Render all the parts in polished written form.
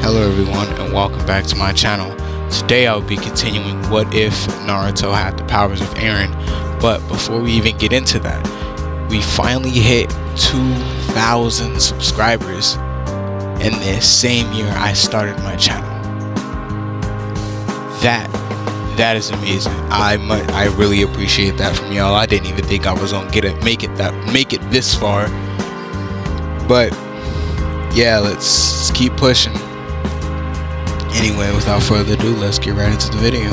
Hello everyone and welcome back to my channel. Today I'll be continuing what if Naruto had the powers of Eren, but before we even get into that, we finally hit 2,000 subscribers in this same year I started my channel. That is amazing. I really appreciate that from y'all. I didn't even think I was gonna make it this far, but yeah, let's keep pushing. Anyway, without further ado, let's get right into the video.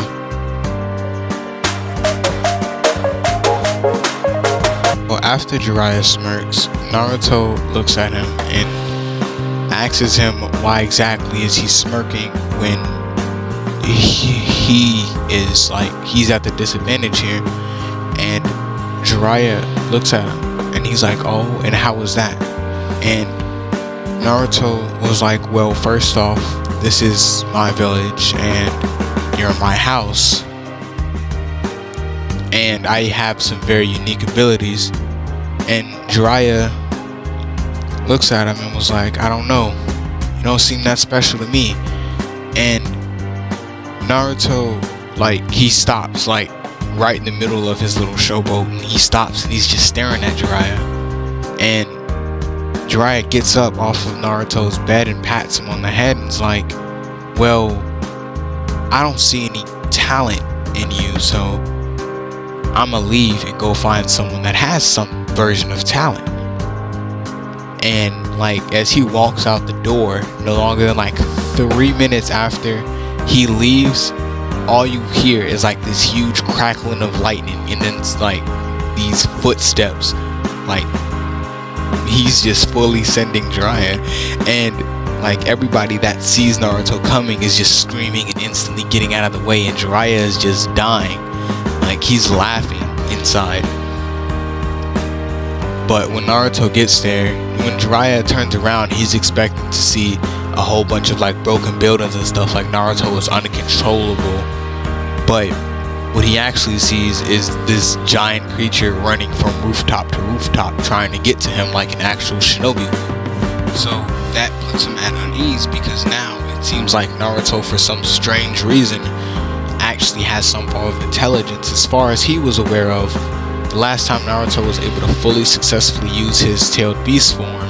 Well, after Jiraiya smirks, Naruto looks at him and asks him why exactly is he smirking when he's at the disadvantage here. And Jiraiya looks at him and he's like, oh, and how was that? And Naruto was like, well, first off, this is my village and you're my house, and I have some very unique abilities. And Jiraiya looks at him and was like, I don't know, you don't seem that special to me. And Naruto, he stops right in the middle of his little showboat, and he stops and he's just staring at Jiraiya. And Jiraiya gets up off of Naruto's bed and pats him on the head and is like, well, I don't see any talent in you, so I'ma leave and go find someone that has some version of talent. And as he walks out the door, no longer than 3 minutes after he leaves, all you hear is this huge crackling of lightning, and then it's these footsteps, he's just fully sending Jiraiya, and everybody that sees Naruto coming is just screaming and instantly getting out of the way, and Jiraiya is just dying, he's laughing inside. But when Naruto gets there, when Jiraiya turns around, he's expecting to see a whole bunch of broken buildings and stuff, Naruto is uncontrollable. But what he actually sees is this giant creature running from rooftop to rooftop trying to get to him like an actual shinobi would. So that puts him at unease, because now it seems like Naruto, for some strange reason, actually has some form of intelligence. As far as he was aware of, the last time Naruto was able to fully successfully use his tailed beast form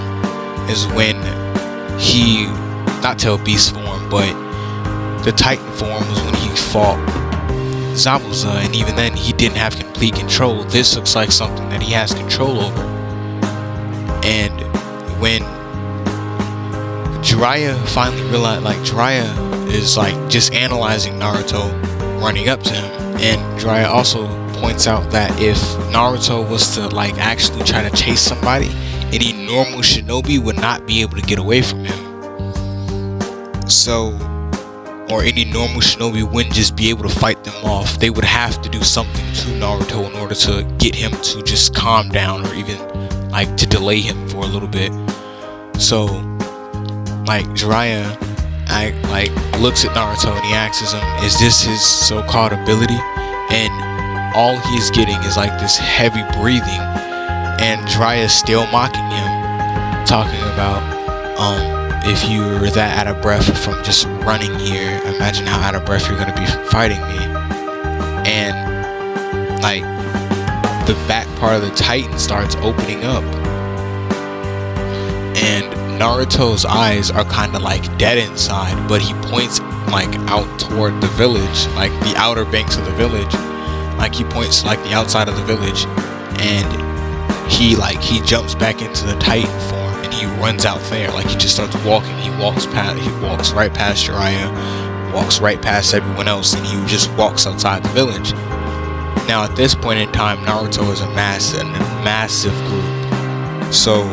is when not tailed beast form, but the Titan form was when he fought Zabuza, and even then he didn't have complete control. This looks like something that he has control over. And when Jiraiya finally realized, Jiraiya is just analyzing Naruto running up to him, and Jiraiya also points out that if Naruto was to actually try to chase somebody, any normal shinobi would not be able to get away from him. Or any normal shinobi wouldn't just be able to fight them off. They would have to do something to Naruto in order to get him to just calm down, or even to delay him for a little bit. So Jiraiya looks at Naruto and he asks him, is this his so-called ability? And all he's getting is this heavy breathing, and Jiraiya is still mocking him, talking about if you were that out of breath from just running here, imagine how out of breath you're gonna be fighting me. And the back part of the Titan starts opening up, and Naruto's eyes are kind of dead inside, but he points out toward the village, the outer banks of the village. He points the outside of the village, and he jumps back into the Titan form, and he runs out there. He just starts walking. He walks right past Jiraiya, walks right past everyone else, and he just walks outside the village. Now at this point in time, Naruto is a massive group. So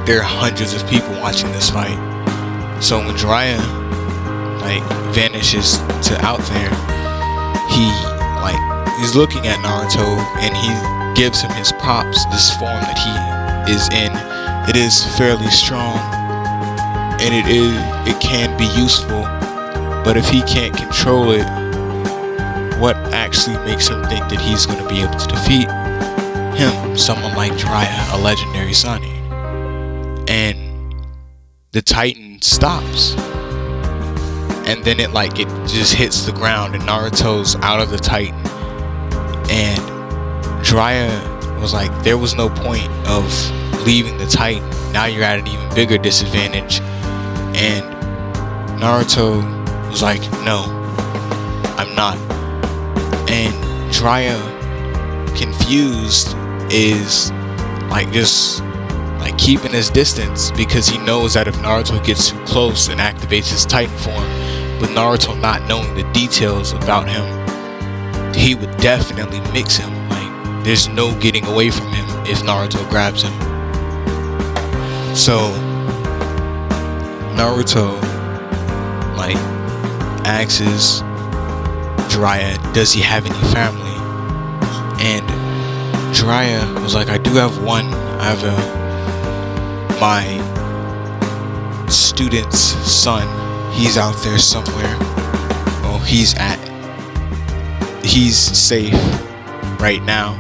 there are hundreds of people watching this fight. So when Jiraiya vanishes to out there, he's looking at Naruto, and he gives him his props. This form that he is in, it is fairly strong, and it can be useful, but if he can't control it, what actually makes him think that he's going to be able to defeat him, someone like Jiraiya, a legendary Sannin? And the Titan stops, and then it just hits the ground, and Naruto's out of the Titan. And Jiraiya was like, there was no point of leaving the Titan. Now you're at an even bigger disadvantage. And Naruto was like, no, I'm not. And Jiraiya, confused, is just keeping his distance, because he knows that if Naruto gets too close and activates his Titan form, with Naruto not knowing the details about him, he would definitely mix him. There's no getting away from him if Naruto grabs him. So Naruto asks Jiraiya, does he have any family? And Jiraiya was like, I do have one. I have my student's son. He's out there somewhere. Well, he's safe right now.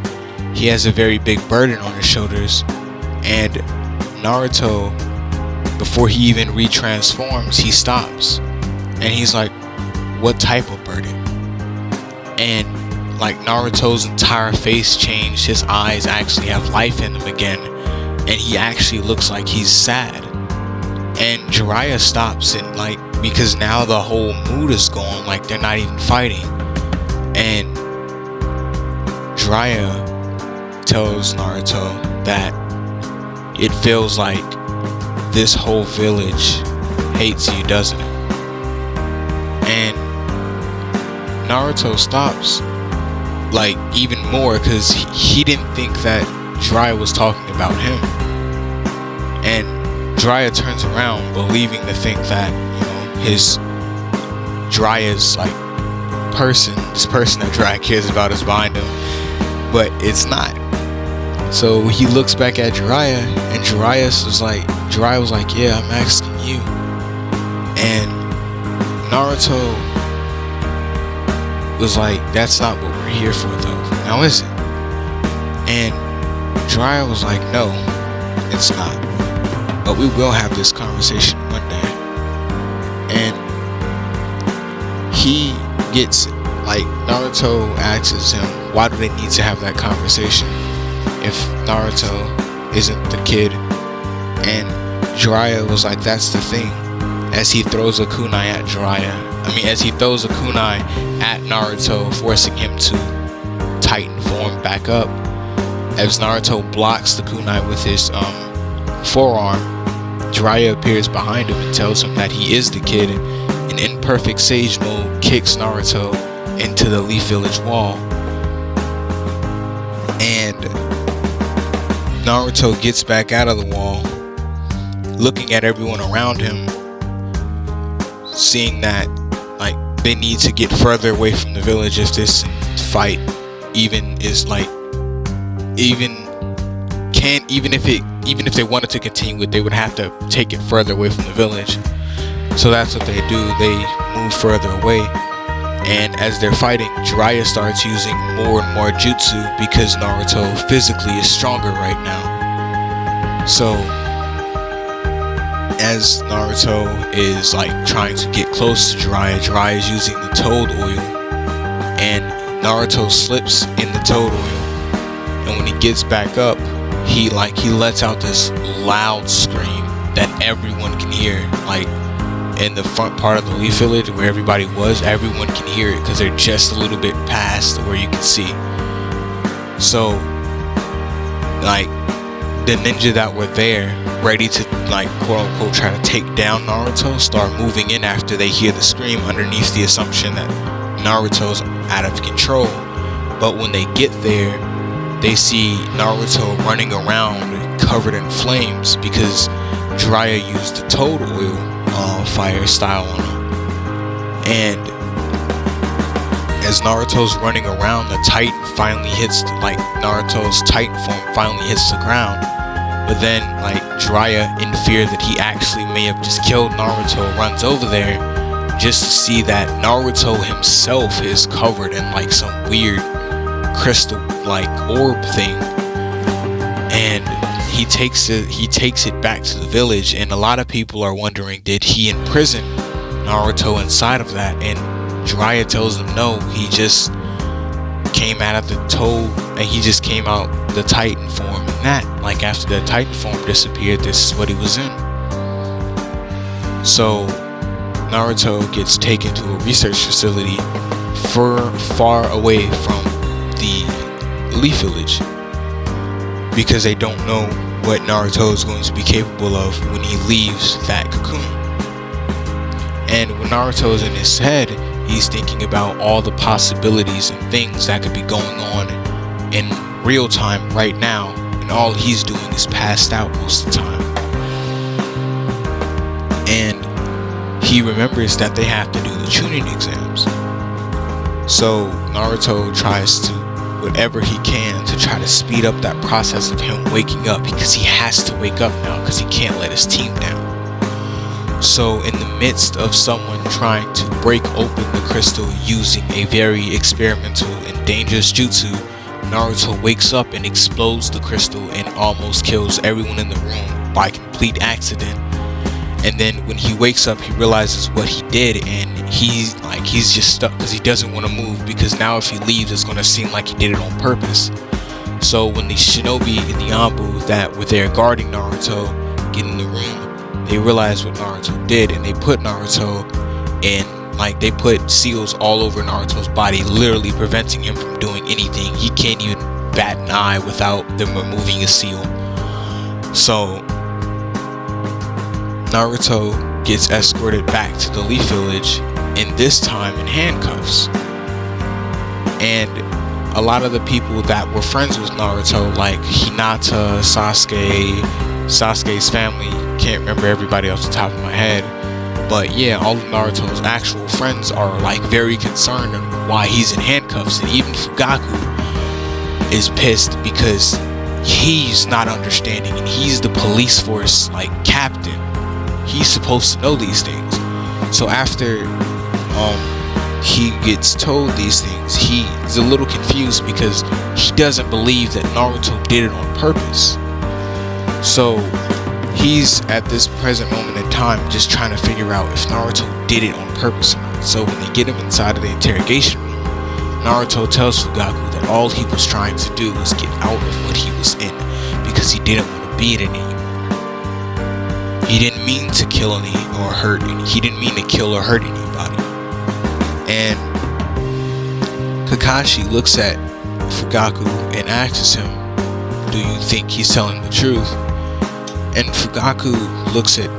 He has a very big burden on his shoulders. And Naruto, before he even retransforms, he stops. And he's like, what type of burden? And Naruto's entire face changed. His eyes actually have life in them again, and he actually looks like he's sad. And Jiraiya stops, and because now the whole mood is gone, they're not even fighting. And Jiraiya tells Naruto that it feels like this whole village hates you, doesn't it? And Naruto stops even more, because he didn't think that Jiraiya was talking about him. And Jiraiya turns around, believing to think that his Jiraiya's this person that Jiraiya cares about is behind him, but it's not. So he looks back at Jiraiya, and Jiraiya was like, yeah, I'm asking you. And Naruto was like, that's not what we're here for, though. Now is it? And Jiraiya was like, no, it's not. But we will have this conversation one day. And he gets Naruto asks him, why do they need to have that conversation if Naruto isn't the kid? And Jiraiya was like, that's the thing. As he throws a kunai at as he throws a kunai at Naruto, forcing him to Titan form back up. As Naruto blocks the kunai with his forearm, Jiraiya appears behind him and tells him that he is the kid, and in perfect Sage mode kicks Naruto into the Leaf Village wall. And Naruto gets back out of the wall, looking at everyone around him, seeing that they need to get further away from the village if this fight even if they wanted to continue it, they would have to take it further away from the village. So that's what they do. They move further away, and as they're fighting, Jiraiya starts using more and more jutsu because Naruto physically is stronger right now. So as Naruto is trying to get close to Jiraiya is using the toad oil, and Naruto slips in the toad oil, and when he gets back up, he lets out this loud scream that everyone can hear. In the front part of the Leaf Village where everybody was, everyone can hear it because they're just a little bit past where you can see. So the ninja that were there, ready to quote unquote try to take down Naruto, start moving in after they hear the scream, underneath the assumption that Naruto's out of control. But when they get there, they see Naruto running around covered in flames because Jiraiya used the toad oil fire style on him. And as Naruto's running around, the Titan finally hits Naruto's Titan form finally hits the ground. But then Jiraiya, in fear that he actually may have just killed Naruto, runs over there just to see that Naruto himself is covered in some weird crystal orb thing. And he takes it back to the village, and a lot of people are wondering, did he imprison Naruto inside of that? And Jiraiya tells them no, he just came out of the toe, and he just came out the Titan form, and that, like, after the Titan form disappeared, this is what he was in. So Naruto gets taken to a research facility far away from the Leaf Village, because they don't know what Naruto is going to be capable of when he leaves that cocoon. And when Naruto is in his head, he's thinking about all the possibilities and things that could be going on in real time right now, and all he's doing is passed out most of the time. And he remembers that they have to do the Chunin exams. So Naruto tries to whatever he can to try to speed up that process of him waking up, because he has to wake up now because he can't let his team down. So in the midst of someone trying to break open the crystal using a very experimental and dangerous jutsu, Naruto wakes up and explodes the crystal and almost kills everyone in the room by complete accident. And then when he wakes up, he realizes what he did, and he's just stuck because he doesn't want to move, because now if he leaves, it's going to seem like he did it on purpose. So when the shinobi in the Anbu that were there guarding Naruto get in the room, they realize what Naruto did, and they put Naruto in, like, they put seals all over Naruto's body, literally preventing him from doing anything. He can't even bat an eye without them removing a seal. So Naruto gets escorted back to the Leaf Village, and this time in handcuffs. And a lot of the people that were friends with Naruto, like Hinata, Sasuke's family, can't remember everybody off the top of my head, but yeah, all of Naruto's actual friends are like very concerned on why he's in handcuffs. And even Fugaku is pissed because he's not understanding, and he's the police force, like, captain. He's supposed to know these things. So after he gets told these things, he's a little confused because he doesn't believe that Naruto did it on purpose. So he's at this present moment in time just trying to figure out if Naruto did it on purpose or not. So when they get him inside of the interrogation room, Naruto tells Fugaku that all he was trying to do was get out of what he was in, because he didn't want to be in it anymore. He didn't mean to kill any or hurt any. He didn't mean to kill or hurt anybody. And Kakashi looks at Fugaku and asks him, do you think he's telling the truth? And Fugaku looks at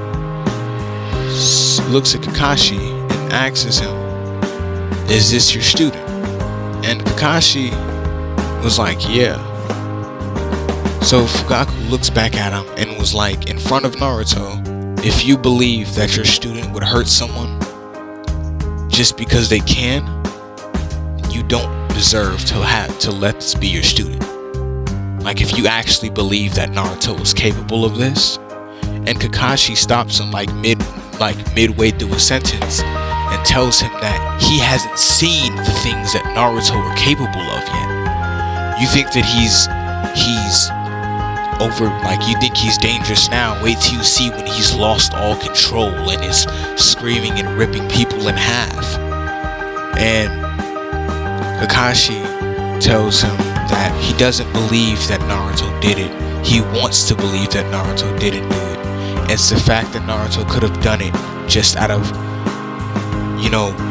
Kakashi and asks him, is this your student? And Kakashi was like, yeah. So Fugaku looks back at him and was like, in front of Naruto, if you believe that your student would hurt someone just because they can, you don't deserve to let this be your student. Like, if you actually believe that Naruto was capable of this. And Kakashi stops him midway through a sentence and tells him that he hasn't seen the things that Naruto were capable of yet. You think that he's over, like, you think he's dangerous now. Wait till you see when he's lost all control and is screaming and ripping people in half. And Kakashi tells him that he doesn't believe that Naruto did it. He wants to believe that Naruto didn't do it. It's the fact that Naruto could have done it just out of,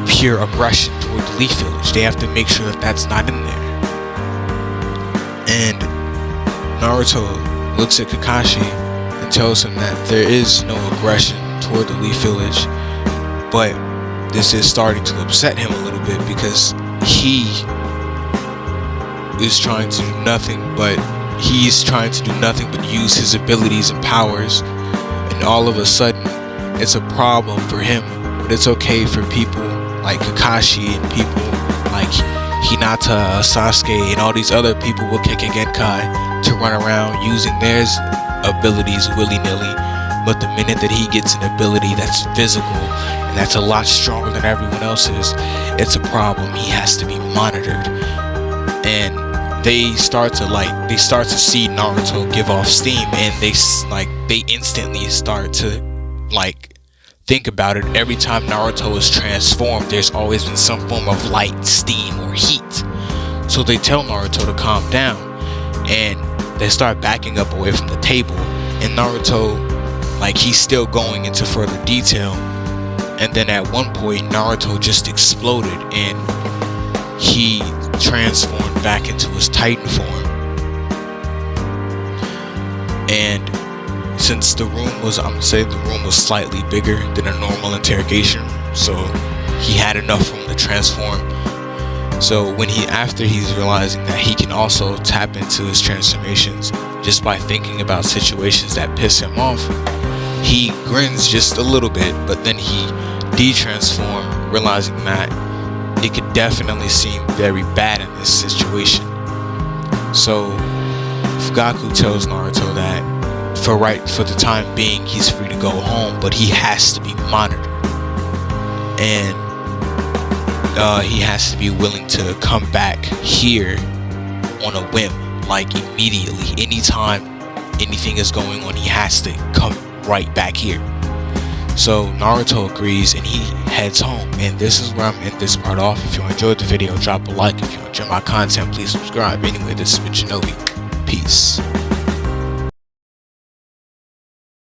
pure aggression toward the Leaf Village. They have to make sure that that's not in there. And Naruto looks at Kakashi and tells him that there is no aggression toward the Leaf Village, but this is starting to upset him a little bit because he is trying to do nothing but use his abilities and powers, and all of a sudden it's a problem for him. But it's okay for people like Kakashi and people like Hinata, Sasuke, and all these other people with Kekkei Genkai to run around using their abilities willy-nilly. But the minute that he gets an ability that's physical and that's a lot stronger than everyone else's, it's a problem. He has to be monitored. And they start to see Naruto give off steam, and they instantly start to think about it. Every time Naruto is transformed, there's always been some form of light, steam, or heat. So they tell Naruto to calm down, and they start backing up away from the table, and Naruto, he's still going into further detail. And then at one point, Naruto just exploded, and he transformed back into his Titan form. And since the room was, slightly bigger than a normal interrogation room, so he had enough room to transform. So after he's realizing that he can also tap into his transformations just by thinking about situations that piss him off, he grins just a little bit, but then he de-transforms, realizing that it could definitely seem very bad in this situation. So Fugaku tells Naruto that for the time being, he's free to go home, but he has to be monitored, and he has to be willing to come back here on a whim, immediately. Anytime anything is going on, he has to come right back here. So Naruto agrees, and he heads home. And this is where I'm ending this part off. If you enjoyed the video, drop a like. If you enjoy my content, please subscribe. Anyway, this has been Shinobi. Peace.